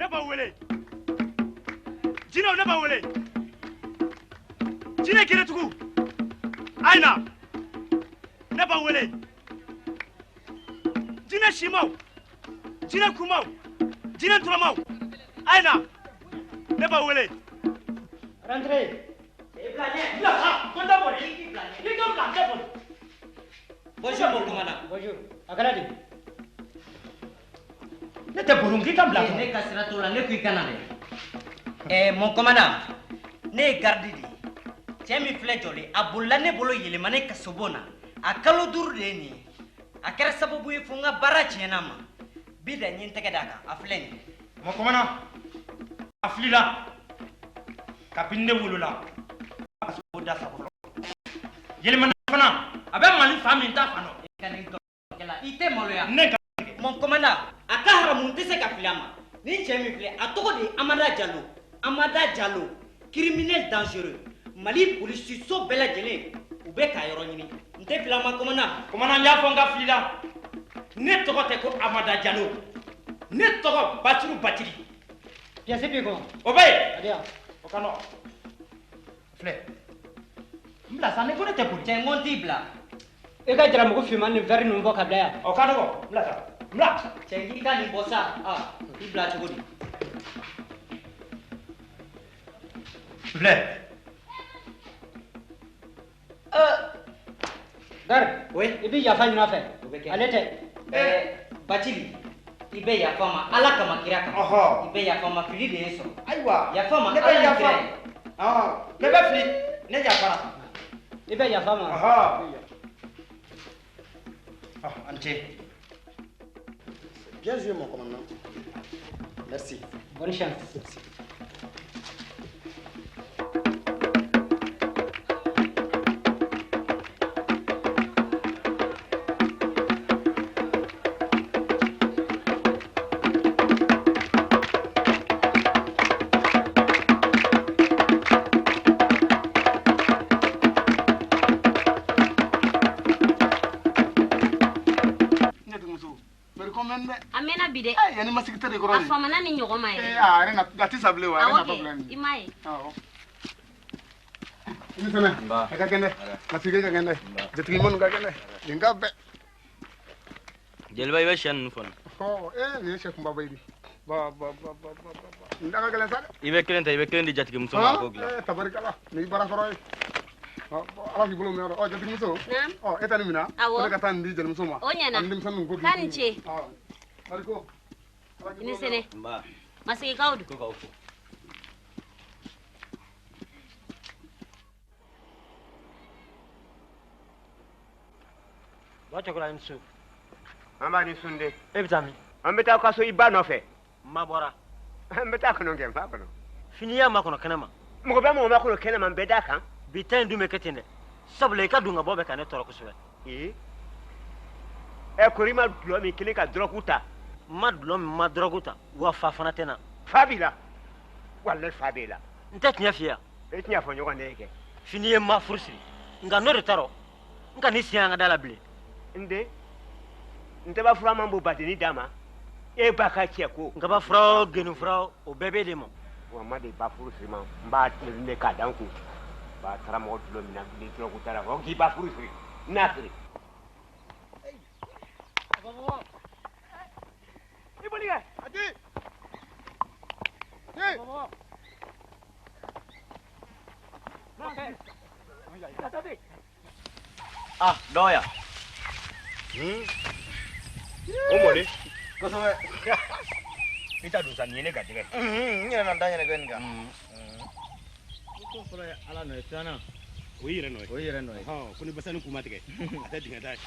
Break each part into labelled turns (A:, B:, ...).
A: ne b'a wele jinɛw ne b'a wele jinɛ kɛlɛtigiw a ye na ne b'a wele jinɛ simaw jinɛ kumaw jinɛ turamaw a ye na ne b'a wele.
B: Rentrez.
C: Bonjour mon commandant.
B: Bonjour. Akaladi. Ne tɛ burunki ka bila.
C: Ne ka sira t'o la ne ko i kana dɛ. Mon commandant ne ye garde de ye. Cɛ min filɛ jɔlen a bolila ne bolo yɛlɛmane kasobon na a kalo 5 de ye nin ye. A kɛra sababu ye fo n ka baara tiɲɛna ma. Bi da n ye n tɛgɛ d'a kan a filɛ nin ye.
A: Mon commandant a filila kabini ne wolola a ka sogo da sago fɔlɔ yɛlɛmana fana a bɛ mali fa min ta fan dɔn.
C: I tɛ maloya.
A: Ne ka
C: Mon commandant a ka haramu tɛ se ka fili a ma. Ni cɛ min filɛ a tɔgɔ de ye Amada Diallo. Amada Diallo criminel dangereux. Mali polisiso bɛɛ lajɛlen u bɛ k'a yɔrɔ ɲini. N tɛ fili a ma commandant.
A: commandant n y'a fɔ n ka filila ne tɔgɔ tɛ ko Amada Diallo ne tɔgɔ Basiru Batiri.
B: Pièce bi kɔnɔ.
A: O bɛ yen.
B: Adiya.
A: O ka nɔgɔn. filɛ n bila sa ne ko ne tɛ boli.
C: Cɛ n ko n t'i bila.
B: I ka jaramugu finman ni verre ninnu bɔ ka bila yan.
A: O ka nɔgɔn n bila sa n bila.
C: Cɛ k'i ka nin bɔ sa i bila cogo di.
A: filɛ.
B: Gari.
C: Oui.
B: I bɛ yafa ɲin'a fɛ.
C: O bɛ kɛ.
B: Ale tɛ.
C: Bacili i bɛ yafa ma ala kama kira kama.
A: Ɔhɔ.
C: I bɛ yafa ma fili de ye sɔrɔ.
A: ayiwa
C: Yafa ma
A: ne
C: ala
A: bɛ
C: ni
A: yafa
C: kira ye.
A: ne bɛ fili ne yafara.
B: I bɛ yafa ma.
A: An cɛ.
D: Bien joué, mon commandant. Merci.
B: Bonne chance.
D: Merci.
E: Amena bide.
D: Yani masih kita dekor.
E: Afa mana ni nyogoma ye.
D: Are na gati sable wa, are na
E: Awoke,
D: problem.
E: imaye.
D: Ini sana. Ka kende. Masih ka kende. Jetri mon ka kende. Dinga be.
F: Jelba ibe shan fon.
D: Ni chef mbaba idi. Ba. Ndaka kala sa.
F: Ibe kelen di jatiki muso ma ko gila.
D: Tabarikala. Ni bara soroy. Ala ki bolo mero. Jetri muso.
E: Naam.
D: Etani mina.
E: Awo.
D: Ka tan di jel muso ma.
E: O nyana.
D: Andim sanu ko.
E: Kanche.
D: Mariko.
E: Ini sene.
F: Mba.
E: Masih kaudu.
F: Ko ka ufu.
B: Wa chokola nsu.
A: an b'a ni sun de.
B: E bɛ taa min?
A: an bɛ taa ka so i ba nɔfɛ.
B: Ma bɔra.
A: an bɛ taa kɔnɔ kɛ n fa kɔnɔ.
B: Finiya ma kɔnɔ kɛnɛ ma.
A: mɔgɔ bɛ mɔgɔ ma kɔnɔ kɛnɛ ma n bɛ d'a kan.
B: Bi ta in dun bɛ kɛ ten dɛ. Sabula i ka dun ka bɔ bɛ ka ne tɔɔrɔ kosɛbɛ.
A: Kori ma dulɔ min kelen ka dɔrɔgu ta.
B: Ma dulɔ min ma dɔrɔgu ta wa fa fana tɛ na.
A: Fa b'i la. walayi fa b'i la.
B: N tɛ tiɲɛ f'i ye.
A: e tiɲɛ fɔ ɲɔgɔn de ye kɛ.
B: Fini ye ma furu siri. Nka n'o de tɔɔrɔ n ka nin siɲɛ an ka da la bilen.
A: n den n tɛ b'a fura man bon batini d'a ma. e ba ka cɛ ko.
B: N ka ba fura o geni fura o bɛɛ b'e de ma.
A: wa ma de ba furu siri ma n b'a tɛnɛ de k'a dan kun. ba karamɔgɔ dulɔ min na ni dɔrɔgu ta la fɔ k'i ba furu siri n'a siri. i boli kɛ.
D: Adi. Hey.
F: Ah, doya.
A: o mɔlen.
F: Kosɛbɛ.
A: i ta dun sa nin ye ne garijɛgɛ.
F: N yɛrɛ na da ɲɛnɛ nin kan.
A: ko fɔlɔ ye ala nɔ ye filanan o y'i yɛrɛ nɔ ye.
F: O yɛrɛ nɔ ye.
A: ko ni basani kun ma tigɛ a tɛ dingɛ ta ye.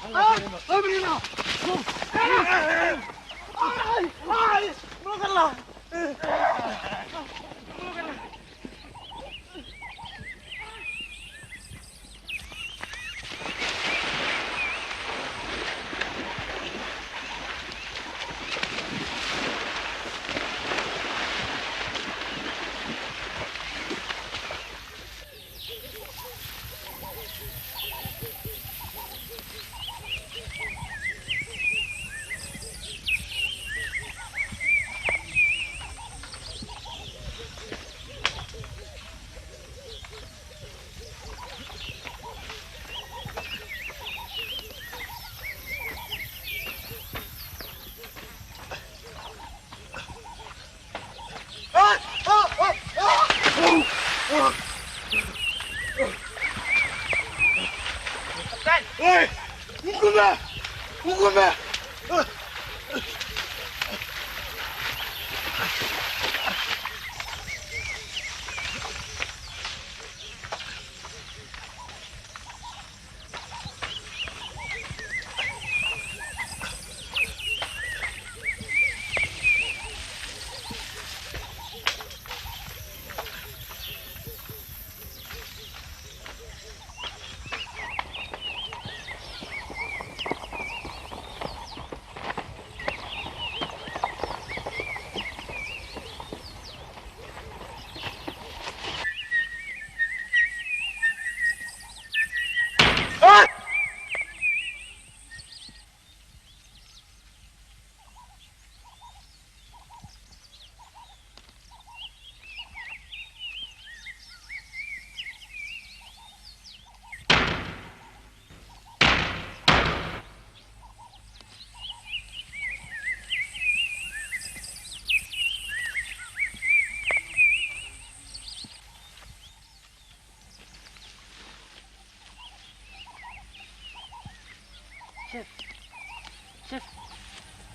C: Chef,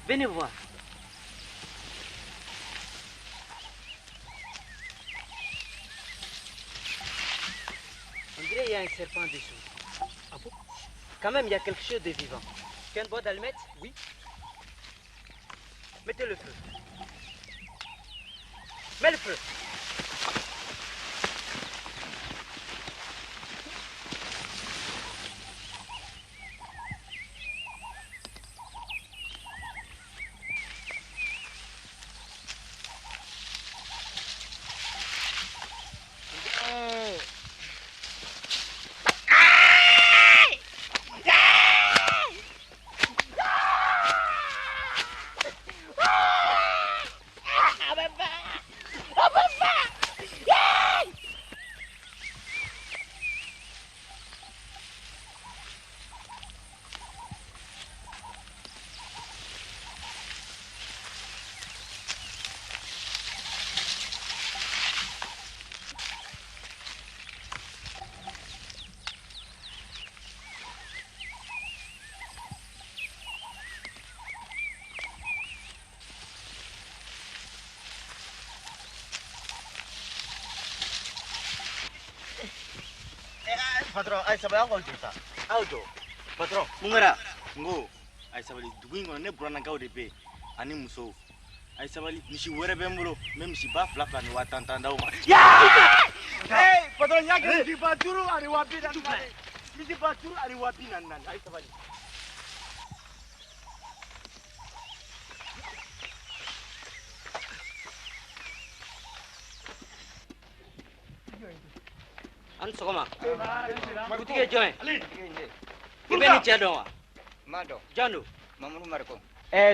C: venez voir. On dirait qu'il y a un serpent dessous. Ah bon? Quand même, il y a quelque chose de vivant. Tu as une boîte d'allumettes? Oui. Mettez le feu. Mets le feu.
F: Patron, ay sabay ako dito.
C: Auto.
F: Patron, mungara. Ngo. Ay sabali duguin ko ne burana gaw de be. Ani muso. Ay sabali misi were be mbulo, même si ba fla fla ni watanta ndaw ma. Hey, patron ya ke di baturu ari wapi dan. Misi baturu ari wapi nan. Ay sabali.
C: An sogoma. Kutige join. Ibe ni cɛ dɔn wa?
G: Ma dɔn.
C: Jando.
G: Mamudu Mariko.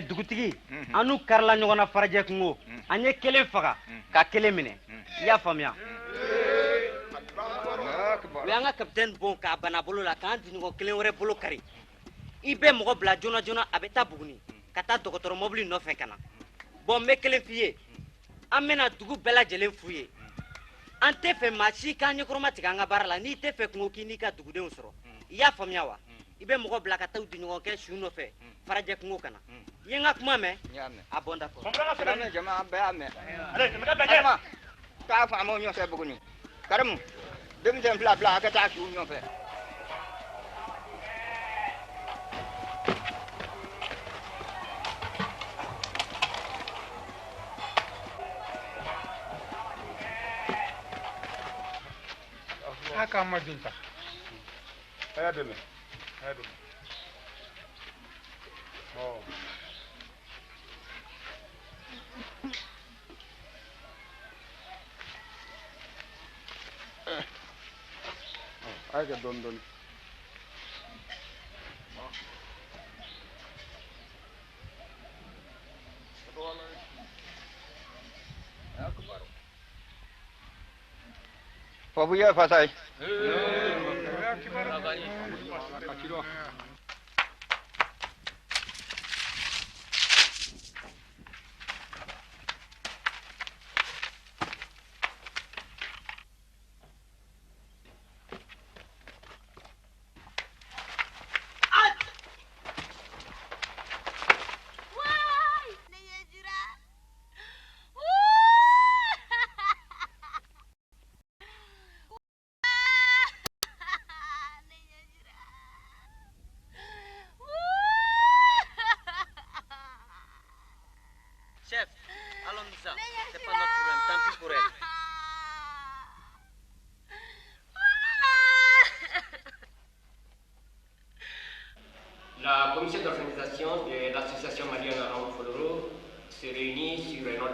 C: Dugutigi. Anu karila ɲɔgɔn na farajɛ kungo. An ye kelen faga ka kelen minɛ. I y'a faamuya? O y'an ka capitaine bon k'a bana bolo la k'an diɲɔgɔn kelen wɛrɛ bolo kari. I bɛ mɔgɔ bila joona joona a bɛ taa Buguni ka taa dɔgɔtɔrɔ mobili nɔfɛ ka na. Bon n bɛ kelen f'i ye. An bɛna dugu bɛɛ lajɛlen f'u ye. An tɛ fɛ maa si k'an ɲɛkɔrɔma tigɛ an ka baara la n'i tɛ fɛ kungo k'i n'i ka dugudenw sɔrɔ. I y'a faamuya wa? I bɛ mɔgɔ bila ka taa u diɲɔgɔn kɛ su nɔfɛ farajɛ kungo ka na. I ye n ka kuma mɛn?
G: N y'a mɛn.
C: A bon d'accord.
G: Silamɛ jama an bɛɛ y'a mɛn.
A: Allez, tɛmɛ ka bɛn kɛ.
G: Adama, taa faamaw ɲɔfɛ Buguni. Karimu, denmisɛn fila bila a ka taa suw ɲɔfɛ.
D: Aka majunta. Aya deme. Oh. Ay ke don.
G: Fɔbu ye fasa ye.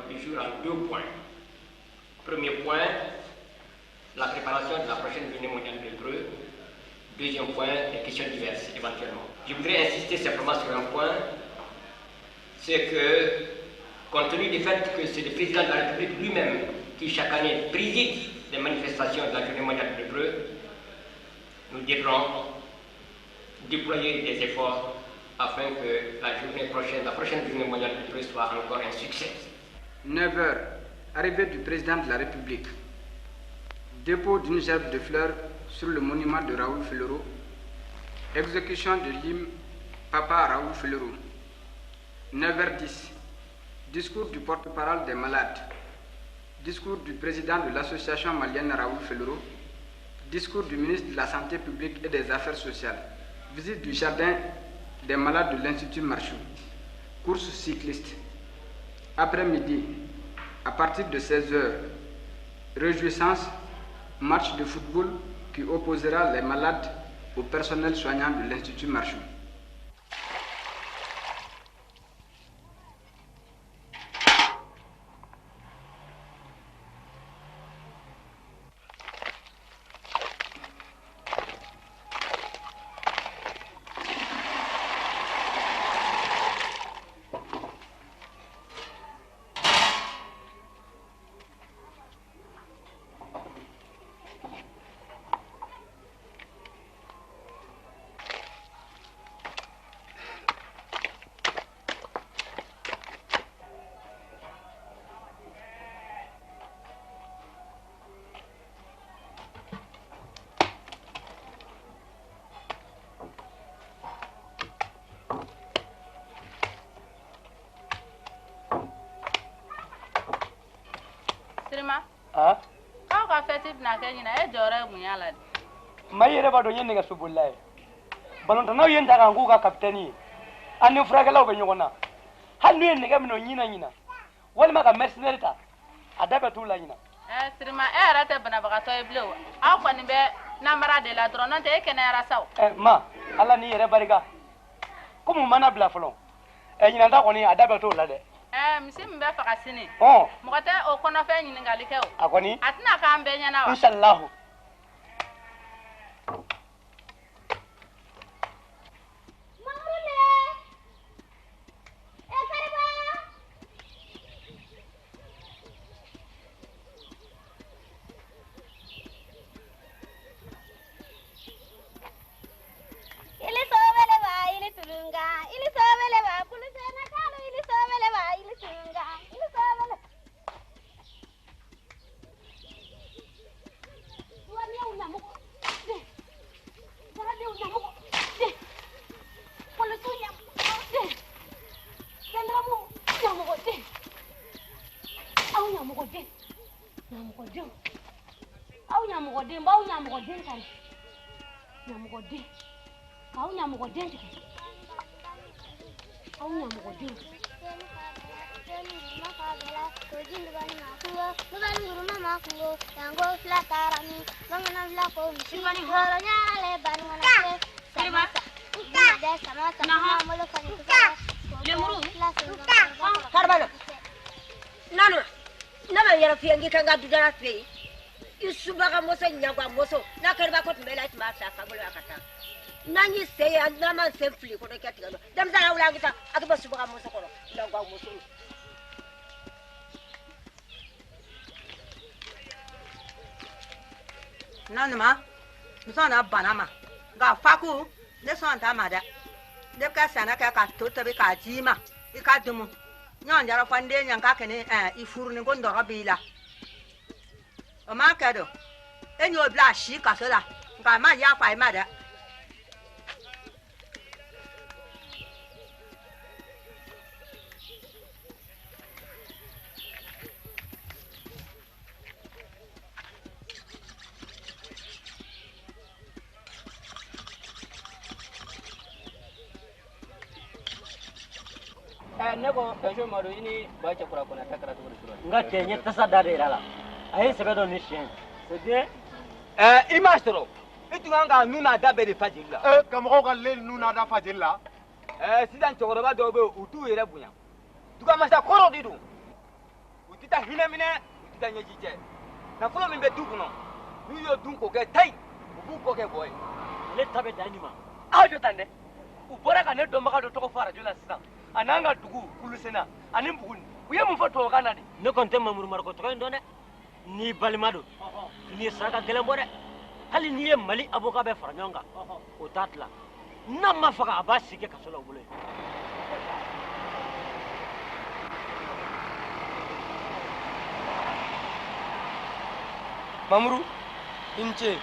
H: l'ordre du jour en 2 points. Premier point, la préparation de la prochaine journée mondiale de l'hébreu. Deuxième point, les questions diverses, éventuellement. Je voudrais insister simplement sur un point, c'est que, compte tenu du fait que c'est le président de la République lui-même qui, chaque année, préside les manifestations de la journée mondiale de l'hébreu, nous devrons déployer des efforts afin que la prochaine journée mondiale de l'hébreu soit encore un succès.
I: 9h, arrivée du président de la République. Dépôt d'une gerbe de fleurs sur le monument de Raoul Fellero. Exécution de l'hymne Papa Raoul Fellero. 9h10, discours du porte-parole des malades. Discours du président de l'association malienne Raoul Fellero. Discours du ministre de la Santé publique et des Affaires sociales. Visite du jardin des malades de l'Institut Marchou. Course cycliste. Après-midi, à partir de 16h, réjouissance, match de football qui opposera les malades au personnel soignant de l'Institut Marchou.
J: Ah?
K: Kau ka feti bina kɛ ɲina e jɔyɔrɔ ye mun y'a la de.
J: Ma yɛrɛ b'a dɔn n ye nɛgɛsobolila ye balontannaw ye n ta kan k'u ka kapitɛni ye an ni furakɛlaw bɛ ɲɔgɔn na hali n'u ye nɛgɛ minɛ o ɲina walima ka mercenaire ta a da bɛ t'u la ɲina.
K: Sirima e yɛrɛ tɛ banabagatɔ ye bilen o aw kɔni bɛ namara de la dɔrɔn n'o tɛ e kɛnɛyara sa o.
J: Ma ala n'i yɛrɛ barika komi mana bila fɔlɔ ɲinan ta kɔni a da bɛ t'o la dɛ.
K: Misi min bɛ faga sini. Mɔgɔ tɛ o kɔnɔfɛn ɲininkali kɛ o.
J: A kɔni.
K: A tɛna k'an bɛɛ ɲɛna wa.
J: Inshallahu.
L: Nanuma, nous sommes à Banama. Gafaku, ne sont à Mada. De Cassana Katotabe Kajima, Ikadumu. Non, there are one day and Kakane, if Furnigondo Rabila. A marcado. And your blush, she Cassola. Gama Yafa, mother.
J: Nego pension maro ini baca kura-kura takara tu bersuru.
B: Enggak kayaknya tersadar deh lah. Ayo sebetulnya mission.
J: Sedih.
M: Imastro. Itu nggak nuna ada beri fajil lah.
D: Kamu kau kalau nuna ada fajil lah.
M: Sidan cokro ba dobe utu ira bunya. Tuka masa koro didu. tɛ taa hinɛ minɛ u tɛ taa ɲɛji cɛ nafolo min bɛ du kɔnɔ n'u y'o dun k'o kɛ tayi u b'u kɔ kɛ bɔ ye.
J: ne ta bɛ dan nin ma aw jɔ tan dɛ u bɔra ka ne dɔnbaga dɔ tɔgɔ fɔ arajo la sisan a n'an ka dugu kulusena ani buguni u ye mun fɔ tubabukan na de.
B: ne kɔni tɛ mamuru mariko tɔgɔ in dɔn dɛ n'i balima don n'i ye saraka gɛlɛn bɔ dɛ hali n'i ye mali avocat bɛɛ fara ɲɔgɔn kan o t'a tila n'a ma faga a b'a sigi kaso la u bolo yen.
J: mamuru i ni ce.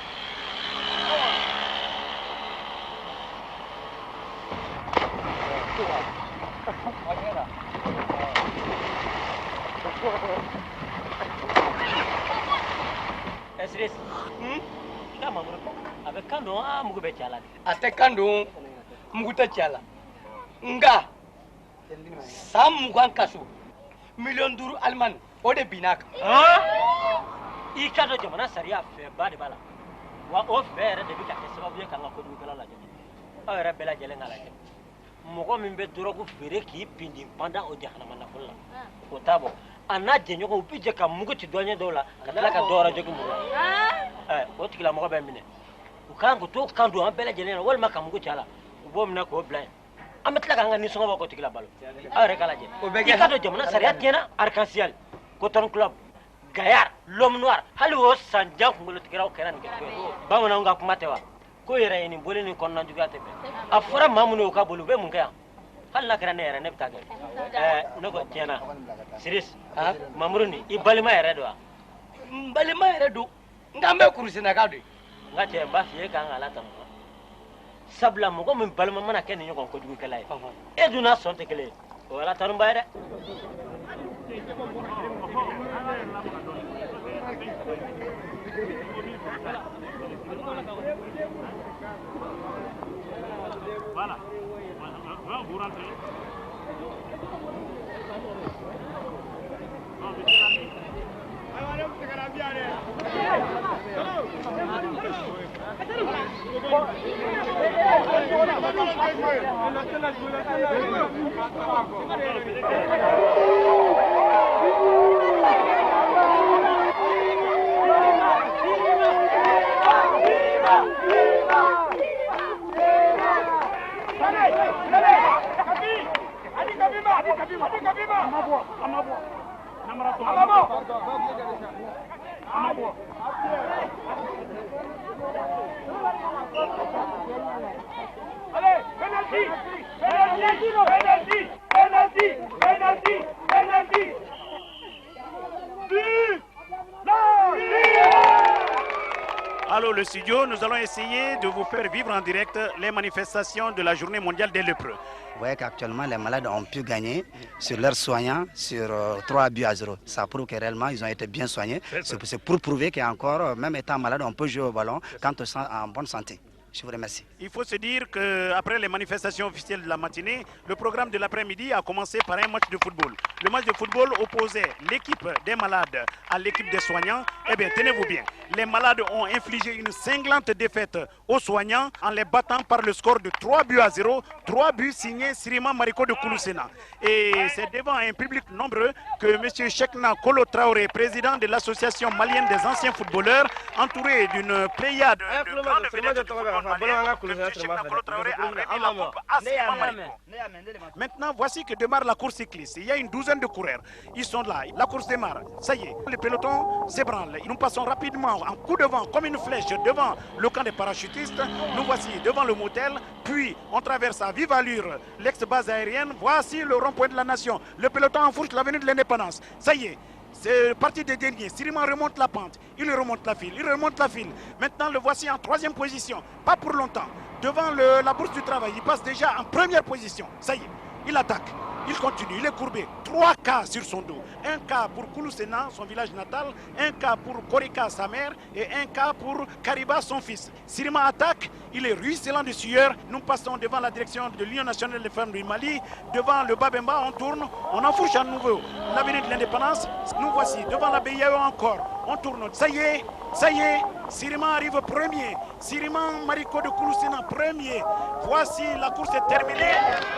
B: Esres, ina mamuru a bɛ kan dɔn a mugu bɛ cɛ a la de.
J: a tɛ kan don mugu tɛ cɛ a la nka san 20 kaso miliyɔn 5 alimani o de binna a kan.
B: i ka dɔn jamana sariya fɛnba de b'a la wa o fɛ yɛrɛ de bɛ ka kɛ sababu ye k'an ka kodugukɛlaw lajɛ aw yɛrɛ bɛɛ lajɛlen k'a lajɛ mɔgɔ min bɛ dɔrɔgu feere k'i pindi pandan o jahanama nafolo la o t'a bɔ a n'a jɛɲɔgɔnw u bɛ jɛ ka mugu ci dɔɲɛ dɔw la ka tila ka dɔ wɛrɛ jogi mugu la o tigilamɔgɔ bɛ minɛ u kan k'u to kan don an bɛɛ lajɛlen na walima ka mugu ci a la u b'o minɛ k'o bila yen an bɛ tila k'an ka nisɔngɔ bɔ k'o tigi la balo aw yɛrɛ k'a lajɛ i ka dɔn jamana sariya tiɲɛna arc-en-ciel coton club gayar l'homme noir hali o sanjan kunkolotigɛlaw kɛra nin kɛcogo ye bamananw ka kuma tɛ wa ko yɛrɛ ye nin boli nin kɔnɔna juguya tɛ bɛn a fɔra maa minnu y'u ka boli u bɛ mun kɛ yan hali n'a kɛra ne yɛrɛ ne bɛ taa kɛ ne ko tiɲɛna siris mamuru nin i balima yɛrɛ don wa.
J: n balima yɛrɛ don nka n bɛ kurusenaka don ye.
B: n ka cɛ n b'a f'i ye k'an ka ala tanu sabula mɔgɔ min balima mana kɛ nin ɲɔgɔn kojugukɛla ye e dun n'a sɔn tɛ kelen ye o ye ala tanuba ye dɛ.
N: Voilà. Vous rentrez. Alors le studio, nous allons essayer de vous faire vivre en direct les manifestations de la journée mondiale des lépreux.
O: Vous voyez qu'actuellement les malades ont pu gagner sur leurs soignants sur 3-0. Ça prouve que réellement ils ont été bien soignés. C'est pour prouver qu'encore, même étant malade, on peut jouer au ballon quand on est en bonne santé. Je vous remercie.
N: Il faut se dire qu'après les manifestations officielles de la matinée, le programme de l'après-midi a commencé par un match de football. Le match de football opposait l'équipe des malades à l'équipe des soignants. Eh bien, tenez-vous bien, les malades ont infligé une cinglante défaite aux soignants en les battant par le score de 3-0. 3 buts signés Sirima Mariko de Koulousena. Et c'est devant un public nombreux que M. Chekna Kolo Traoré, président de l'association malienne des anciens footballeurs, entouré d'une pléiade de grandes vedettes du football malien, que M. Chekna Kolo Traoré a remis la coupe à Sirima Mariko. Maintenant, voici que démarre la course cycliste. Il y a une douzaine de coureurs. Ils sont là. La course démarre. Ça y est, le peloton s'ébranle. Nous passons rapidement en coup de vent comme une flèche devant le camp des parachutistes. Nous voici devant le motel. Puis, on traverse à vive allure l'ex-base aérienne. Voici le rond-point de la nation. Le peloton enfourche l'avenue de l'indépendance. Ça y est. C'est parti des derniers. Sirima remonte la pente. Il remonte la file. Il remonte la file. Maintenant, le voici en 3e position. Pas pour longtemps. Devant la bourse du travail. Il passe déjà en 1re position. Ça y est. Il attaque. Il continue, il est courbé. 3 cas sur son dos. Un cas pour Koulousena, son village natal. Un cas pour Korika, sa mère. Et un cas pour Kariba, son fils. Sirima attaque. Il est ruisselant de sueur. Nous passons devant la direction de l'Union nationale des femmes du Mali. Devant le Babemba, on tourne. On enfourche à nouveau l'avenue de l'indépendance. Nous voici devant la BIAO encore. On tourne. Ça y est. Ça y est, Sirima arrive premier. Sirima Mariko de Kouloussina premier. Voici, la course est terminée.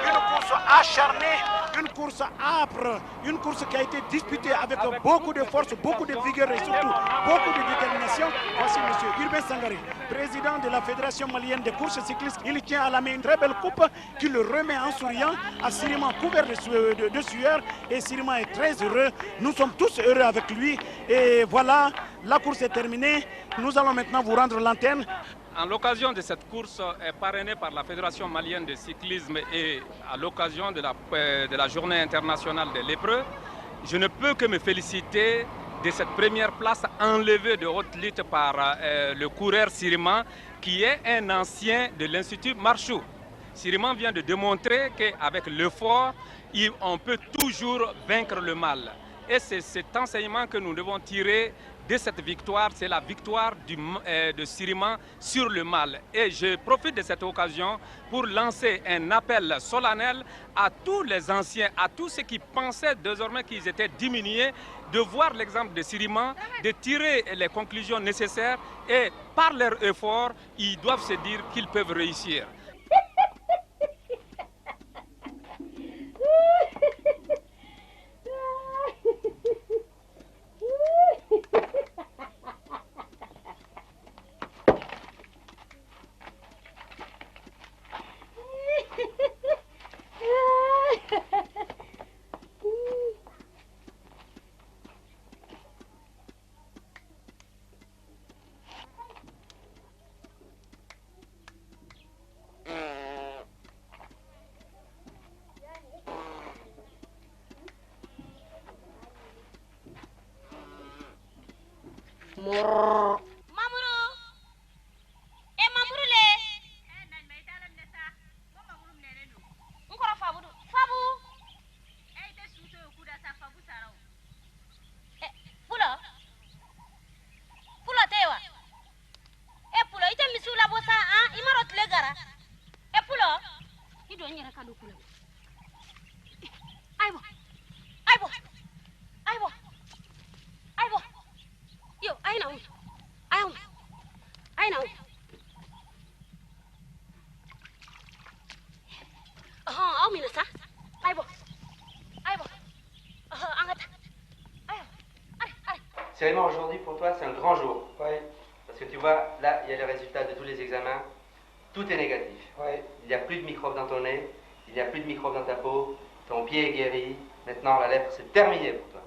N: Une course acharnée, une course âpre, une course qui a été disputée avec beaucoup de force, beaucoup de vigueur et surtout beaucoup de détermination. Voici M. Urbain Sangaré, président de la Fédération malienne des courses cyclistes. Il tient à la main une très belle coupe qu'il remet en souriant à Sirima couvert de sueur. Et Sirima est très heureux. Nous sommes tous heureux avec lui. Et voilà, la course est terminée. Nous allons maintenant vous rendre l'antenne.
P: En l'occasion de cette course parrainée par la Fédération malienne de cyclisme et à l'occasion de la journée internationale des lépreux, je ne peux que me féliciter de cette première place enlevée de haute lutte par le coureur Siriman, qui est un ancien de l'Institut Marchou. Siriman vient de démontrer qu'avec l'effort, on peut toujours vaincre le mal. Et c'est cet enseignement que nous devons tirer de cette victoire, c'est la victoire de Siriman sur le mal. Et je profite de cette occasion pour lancer un appel solennel à tous les anciens, à tous ceux qui pensaient désormais qu'ils étaient diminués, de voir l'exemple de Siriman, de tirer les conclusions nécessaires et par leur effort, ils doivent se dire qu'ils peuvent réussir.
Q: Sérieusement, aujourd'hui pour toi c'est un grand jour. Oui. Parce que tu vois, là il y a les résultats de tous les examens. Tout est négatif. Oui. Il n'y a plus de microbes dans ton nez, il n'y a plus de microbes dans ta peau, ton pied est guéri. Maintenant la lèpre c'est terminé pour toi.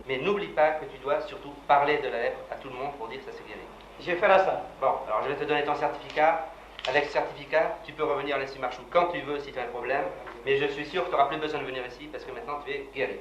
Q: Mais n'oublie pas que tu dois surtout parler de la lèpre à tout le monde pour dire que ça s'est guéri.
J: Je vais faire ça.
Q: Bon, alors je vais te donner ton certificat. Avec ce certificat, tu peux revenir à l'Institut Marchou quand tu veux si tu as un problème. Mais je suis sûr que tu n'auras plus besoin de venir ici parce que maintenant tu es guéri.